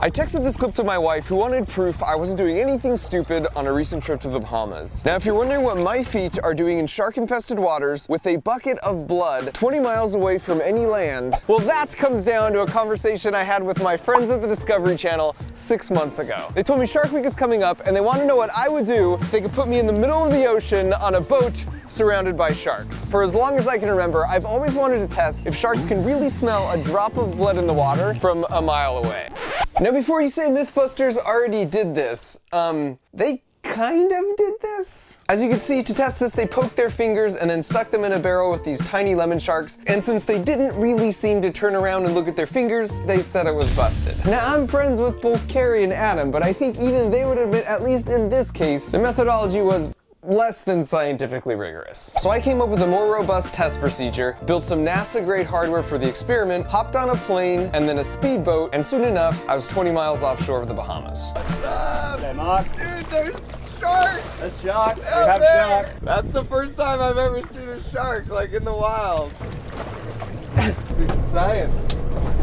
I texted this clip to my wife, who wanted proof I wasn't doing anything stupid on a recent trip to the Bahamas. Now, if you're wondering what my feet are doing in shark-infested waters with a bucket of blood 20 miles away from any land, well, that comes down to a conversation I had with my friends at the Discovery Channel 6 months ago. They told me Shark Week is coming up, and they want to know what I would do if they could put me in the middle of the ocean on a boat surrounded by sharks. For as long as I can remember, I've always wanted to test if sharks can really smell a drop of blood in the water from a mile away. Now, before you say Mythbusters already did this, they kind of did this. As you can see, to test this, they poked their fingers and then stuck them in a barrel with these tiny lemon sharks, and since they didn't really seem to turn around and look at their fingers, they said it was busted. Now, I'm friends with both Carrie and Adam, but I think even they would admit, at least in this case, the methodology was less than scientifically rigorous. So I came up with a more robust test procedure, built some NASA-grade hardware for the experiment, hopped on a plane, and then a speedboat, and soon enough, I was 20 miles offshore of the Bahamas. What's up? Hey, Mark. Dude, there's sharks! That's sharks. We Out have there. sharks. That's the first time I've ever seen a shark, like in the wild. See some science.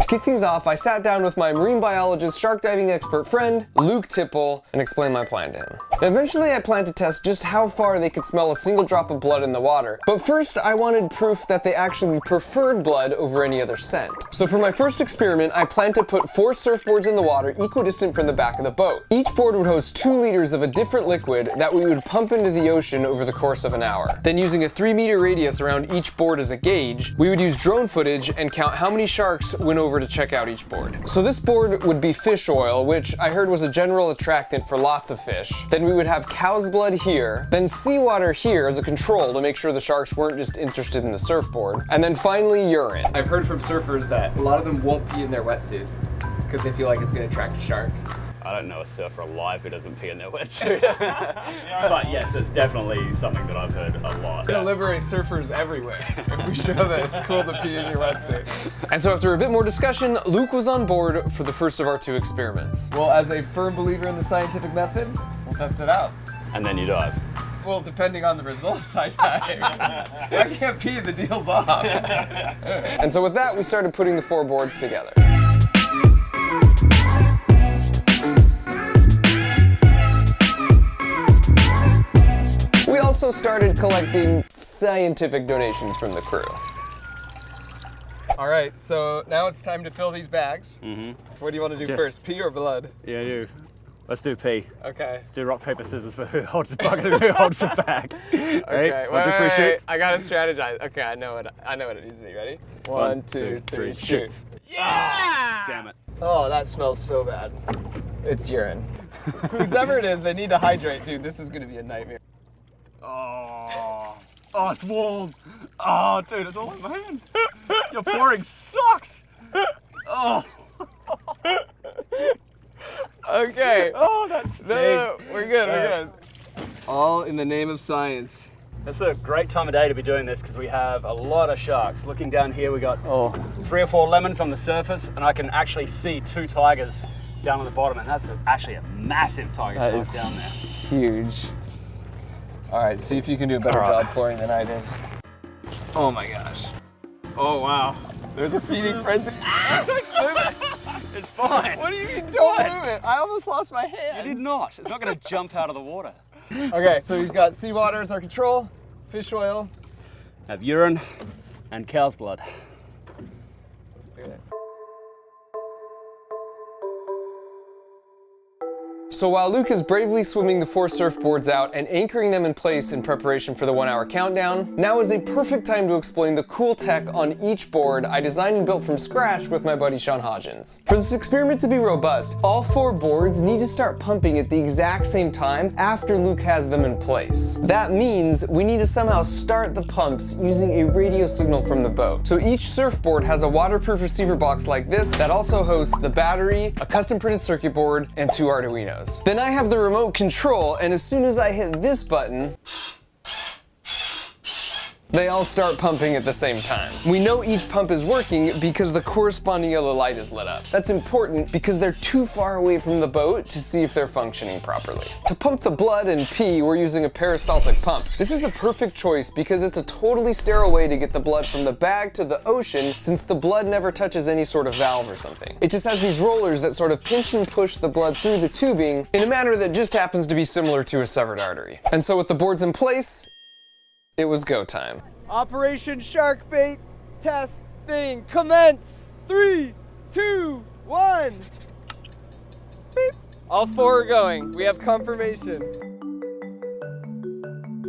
To kick things off, I sat down with my marine biologist, shark diving expert friend, Luke Tipple, and explained my plan to him. And eventually I planned to test just how far they could smell a single drop of blood in the water. But first, I wanted proof that they actually preferred blood over any other scent. So for my first experiment, I planned to put 4 surfboards in the water equidistant from the back of the boat. Each board would host 2 liters of a different liquid that we would pump into the ocean over the course of an hour. Then, using a 3-meter radius around each board as a gauge, we would use drone footage and count how many sharks went over to check out each board. So this board would be fish oil, which I heard was a general attractant for lots of fish. Then we would have cow's blood here, then seawater here as a control to make sure the sharks weren't just interested in the surfboard, and then finally urine. I've heard from surfers that a lot of them won't pee in their wetsuits because they feel like it's going to attract a shark. I don't know a surfer alive who doesn't pee in their wetsuit. But yes, it's definitely something that I've heard a lot. It's going to liberate surfers everywhere if we show that it's cool to pee in your wetsuit. And so after a bit more discussion, Luke was on board for the first of our 2 experiments. Well, as a firm believer in the scientific method, we'll test it out. And then you dive. Well, depending on the results, I dive. I can't pee, the deal's off. And so with that, we started putting the 4 boards together. We also started collecting scientific donations from the crew. All right, so now it's time to fill these bags. What do you want to do first, pee or blood? Yeah, you. Let's do pee. Okay. Let's do rock, paper, scissors for who holds the bucket and who holds the bag. Okay, wait. I gotta strategize. Okay, I know what it needs to be. Ready? 1, 2, 3, shoot. Yeah! Damn it. Oh, that smells so bad. It's urine. Whoever it is, they need to hydrate, dude. This is gonna be a nightmare. Oh, it's warm. Oh, dude, it's all in my hands. Your pouring sucks. Oh. Okay. Oh, that stinks. No, we're good. All in the name of science. It's a great time of day to be doing this because we have a lot of sharks. Looking down here, we got 3 or 4 lemons on the surface, and I can actually see 2 tigers down on the bottom, and that's actually a massive tiger shark down there. Huge. All right, see if you can do a better job pouring than I did. Oh my gosh. Oh wow. There's a feeding frenzy. Don't move it. It's fine. What do you mean don't move it? I almost lost my hand. You did not. It's not going to jump out of the water. Okay, so we've got seawater as our control, fish oil. Have urine and cow's blood. Let's do it. So while Luke is bravely swimming the 4 surfboards out and anchoring them in place in preparation for the 1-hour countdown, now is a perfect time to explain the cool tech on each board I designed and built from scratch with my buddy Sean Hodgins. For this experiment to be robust, all 4 boards need to start pumping at the exact same time after Luke has them in place. That means we need to somehow start the pumps using a radio signal from the boat. So each surfboard has a waterproof receiver box like this that also hosts the battery, a custom printed circuit board, and 2 Arduinos. Then I have the remote control, and as soon as I hit this button, they all start pumping at the same time. We know each pump is working because the corresponding yellow light is lit up. That's important because they're too far away from the boat to see if they're functioning properly. To pump the blood and pee, we're using a peristaltic pump. This is a perfect choice because it's a totally sterile way to get the blood from the bag to the ocean, since the blood never touches any sort of valve or something. It just has these rollers that sort of pinch and push the blood through the tubing in a manner that just happens to be similar to a severed artery. And so with the boards in place, it was go time. Operation Shark Bait test thing commence. 3, 2, 1. Beep. All 4 are going. We have confirmation.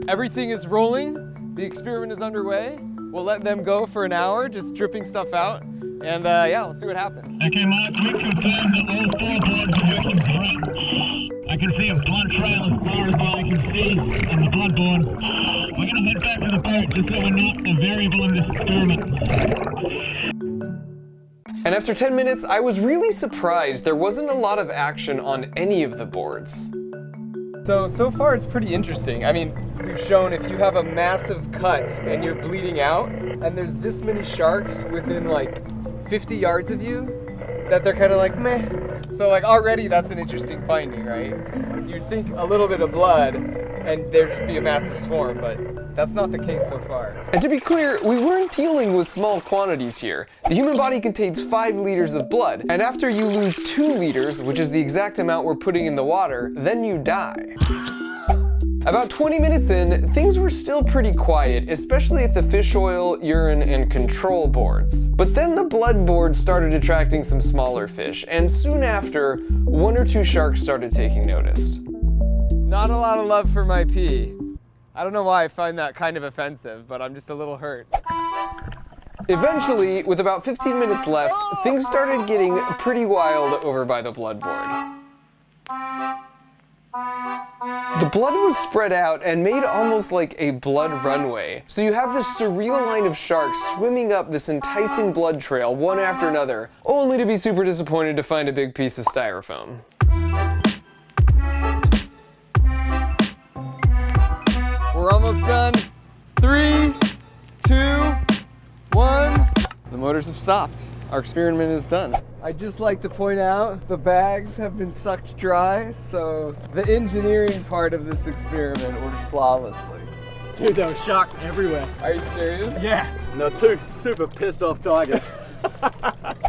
Everything is rolling. The experiment is underway. We'll let them go for an hour, just dripping stuff out. And yeah, we'll see what happens. Okay, Mark, we confirm that all 4 boards are working great. I can see a blood trail as far as I can see on the blood board. We're going to head back to the boat just so we're not a variable in this experiment. And after 10 minutes, I was really surprised there wasn't a lot of action on any of the boards. So far it's pretty interesting. I mean, we've shown if you have a massive cut and you're bleeding out, and there's this many sharks within like 50 yards of you, that they're kind of like, meh. So like already that's an interesting finding, right? You'd think a little bit of blood and there'd just be a massive swarm, but that's not the case so far. And to be clear, we weren't dealing with small quantities here. The human body contains 5 liters of blood, and after you lose 2 liters, which is the exact amount we're putting in the water, then you die. About 20 minutes in, things were still pretty quiet, especially at the fish oil, urine, and control boards. But then the blood board started attracting some smaller fish, and soon after, 1 or 2 sharks started taking notice. Not a lot of love for my pee. I don't know why I find that kind of offensive, but I'm just a little hurt. Eventually, with about 15 minutes left, things started getting pretty wild over by the blood board. The blood was spread out and made almost like a blood runway. So you have this surreal line of sharks swimming up this enticing blood trail one after another, only to be super disappointed to find a big piece of styrofoam. We're almost done. 3, 2, 1. The motors have stopped. Our experiment is done. I'd just like to point out the bags have been sucked dry, so the engineering part of this experiment worked flawlessly. Dude, there were sharks everywhere. Are you serious? Yeah. And there were 2 super pissed off tigers.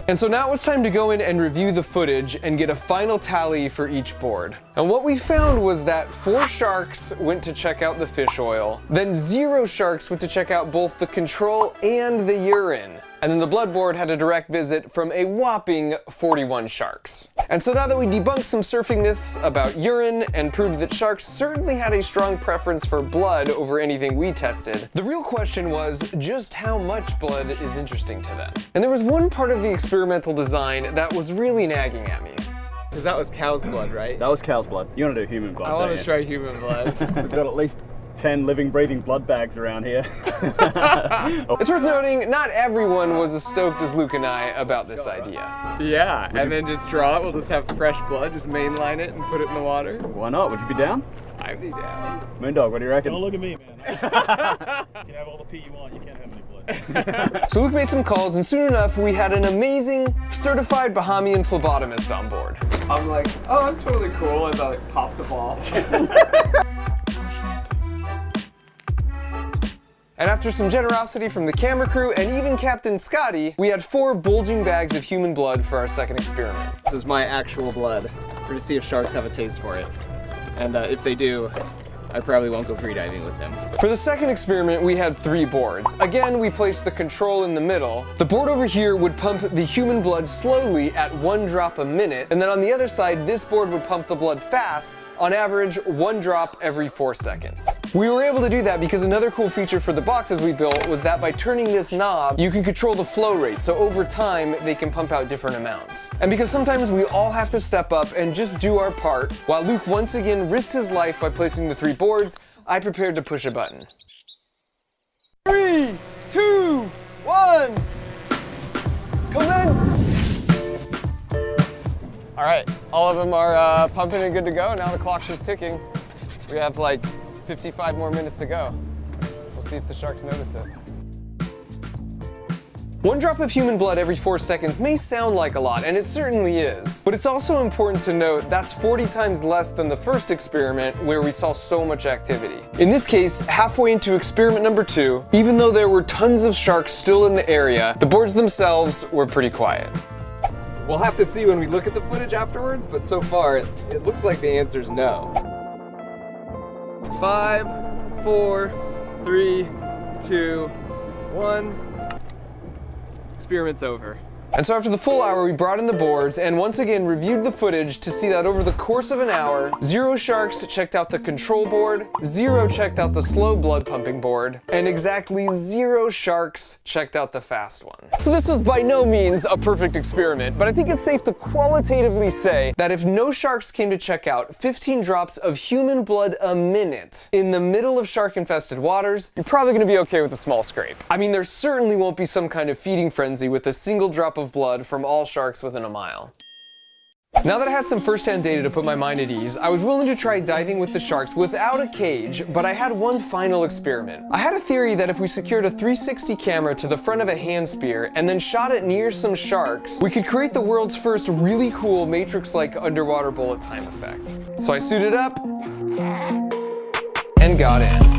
And so now it's time to go in and review the footage and get a final tally for each board. And what we found was that 4 sharks went to check out the fish oil, then 0 sharks went to check out both the control and the urine. And then the blood board had a direct visit from a whopping 41 sharks. And so now that we debunked some surfing myths about urine and proved that sharks certainly had a strong preference for blood over anything we tested, the real question was just how much blood is interesting to them. And there was one part of the experimental design that was really nagging at me. Because that was cow's blood, right? That was cow's blood. You want to do human blood? I want to try human blood. We've got at least 10 living, breathing blood bags around here. It's worth noting, not everyone was as stoked as Luke and I about this idea. Yeah, and then just draw it. We'll just have fresh blood, just mainline it and put it in the water. Why not? Would you be down? I'd be down. Moondog, what do you reckon? Don't look at me, man. You can have all the pee you want, you can't have any blood. So Luke made some calls, and soon enough, we had an amazing certified Bahamian phlebotomist on board. I'm like, oh, I'm totally cool as I like pop the ball. And after some generosity from the camera crew and even Captain Scotty, we had 4 bulging bags of human blood for our second experiment. This is my actual blood. We're to see if sharks have a taste for it. And if they do, I probably won't go freediving with them. For the second experiment, we had 3 boards. Again, we placed the control in the middle. The board over here would pump the human blood slowly at 1 drop a minute, and then on the other side, this board would pump the blood fast, on average 1 drop every 4 seconds. We were able to do that because another cool feature for the boxes we built was that by turning this knob, you can control the flow rate, so over time, they can pump out different amounts. And because sometimes we all have to step up and just do our part, while Luke once again risked his life by placing the 3 boards, I prepared to push a button. 3, 2, 1, commence! All right, all of them are pumping and good to go. Now the clock's just ticking. We have like 55 more minutes to go. We'll see if the sharks notice it. 1 drop of human blood every 4 seconds may sound like a lot, and it certainly is. But it's also important to note that's 40 times less than the first experiment where we saw so much activity. In this case, halfway into experiment number 2, even though there were tons of sharks still in the area, the boards themselves were pretty quiet. We'll have to see when we look at the footage afterwards, but so far it looks like the answer is no. 5, 4, 3, 2, 1. Experiment's over. And so after the full hour, we brought in the boards and once again reviewed the footage to see that over the course of an hour, 0 sharks checked out the control board, 0 checked out the slow blood pumping board, and exactly 0 sharks checked out the fast one. So this was by no means a perfect experiment, but I think it's safe to qualitatively say that if no sharks came to check out 15 drops of human blood a minute in the middle of shark-infested waters, you're probably gonna be okay with a small scrape. I mean, there certainly won't be some kind of feeding frenzy with a single drop of blood from all sharks within a mile. Now that I had some first-hand data to put my mind at ease, I was willing to try diving with the sharks without a cage, but I had one final experiment. I had a theory that if we secured a 360 camera to the front of a hand spear and then shot it near some sharks, we could create the world's first really cool Matrix-like underwater bullet time effect. So I suited up and got in.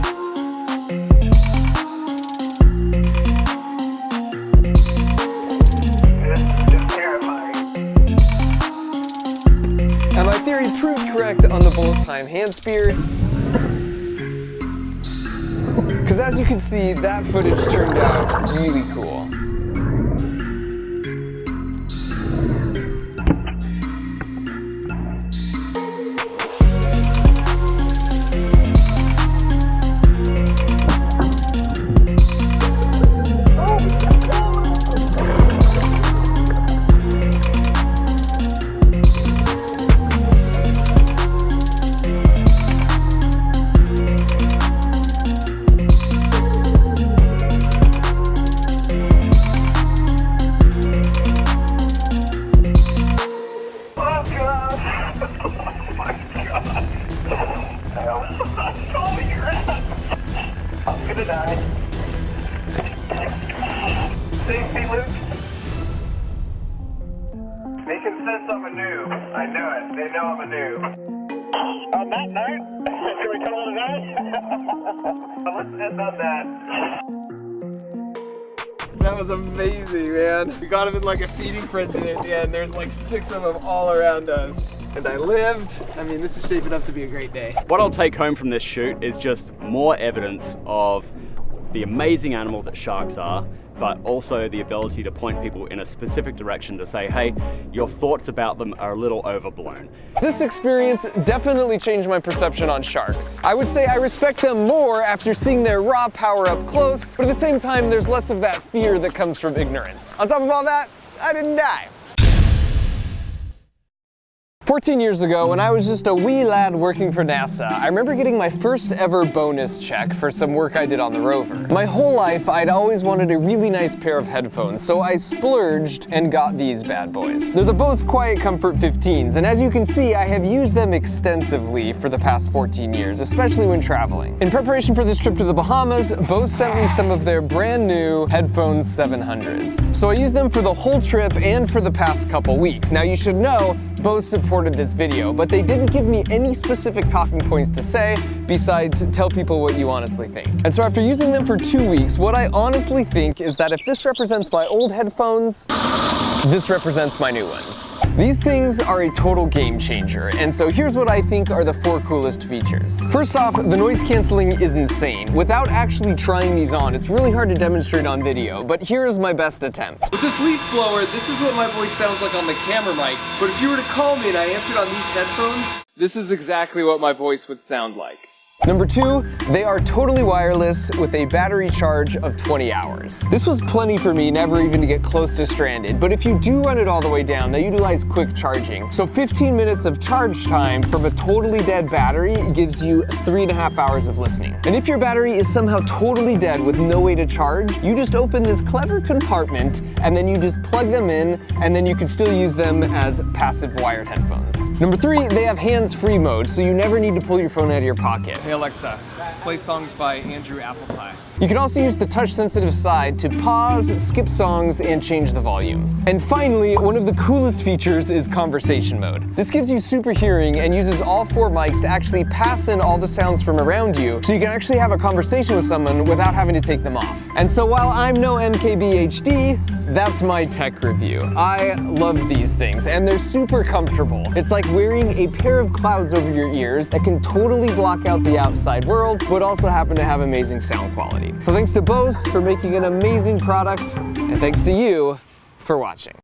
And my theory proved correct on the bullet time hand spear. Because as you can see, that footage turned out really cool. Safety, Luke. Making sense I'm a noob. I know it. They know I'm a noob. On that note, can we call it a night? Let's end on that. That was amazing, man. We got him in like a feeding frenzy at the end. There's like 6 of them all around us. And I lived. I mean, this is shaping up to be a great day. What I'll take home from this shoot is just more evidence of the amazing animal that sharks are, but also the ability to point people in a specific direction to say, hey, your thoughts about them are a little overblown. This experience definitely changed my perception on sharks. I would say I respect them more after seeing their raw power up close, but at the same time, there's less of that fear that comes from ignorance. On top of all that, I didn't die. 14 years ago, when I was just a wee lad working for NASA, I remember getting my first ever bonus check for some work I did on the rover. My whole life, I'd always wanted a really nice pair of headphones, so I splurged and got these bad boys. They're the Bose Quiet Comfort 15s, and as you can see, I have used them extensively for the past 14 years, especially when traveling. In preparation for this trip to the Bahamas, Bose sent me some of their brand new Headphones 700s. So I used them for the whole trip and for the past couple weeks. Now you should know, Bose supported this video, but they didn't give me any specific talking points to say besides tell people what you honestly think. And so after using them for 2 weeks, what I honestly think is that if this represents my old headphones, this represents my new ones. These things are a total game changer, and so here's what I think are the 4 coolest features. First off, the noise canceling is insane. Without actually trying these on, it's really hard to demonstrate on video, but here is my best attempt. With this leaf blower, this is what my voice sounds like on the camera mic, but if you were to call me and I answered on these headphones, this is exactly what my voice would sound like. Number 2, they are totally wireless with a battery charge of 20 hours. This was plenty for me never even to get close to stranded, but if you do run it all the way down, they utilize quick charging. So 15 minutes of charge time from a totally dead battery gives you 3.5 hours of listening. And if your battery is somehow totally dead with no way to charge, you just open this clever compartment and then you just plug them in, and then you can still use them as passive wired headphones. Number 3, they have hands-free mode, so you never need to pull your phone out of your pocket. Hey Alexa, play songs by Andrew Applepie. You can also use the touch-sensitive side to pause, skip songs, and change the volume. And finally, one of the coolest features is conversation mode. This gives you super hearing and uses all 4 mics to actually pass in all the sounds from around you, so you can actually have a conversation with someone without having to take them off. And so while I'm no MKBHD, that's my tech review. I love these things, and they're super comfortable. It's like wearing a pair of clouds over your ears that can totally block out the outside world, but also happen to have amazing sound quality. So thanks to Bose for making an amazing product, and thanks to you for watching.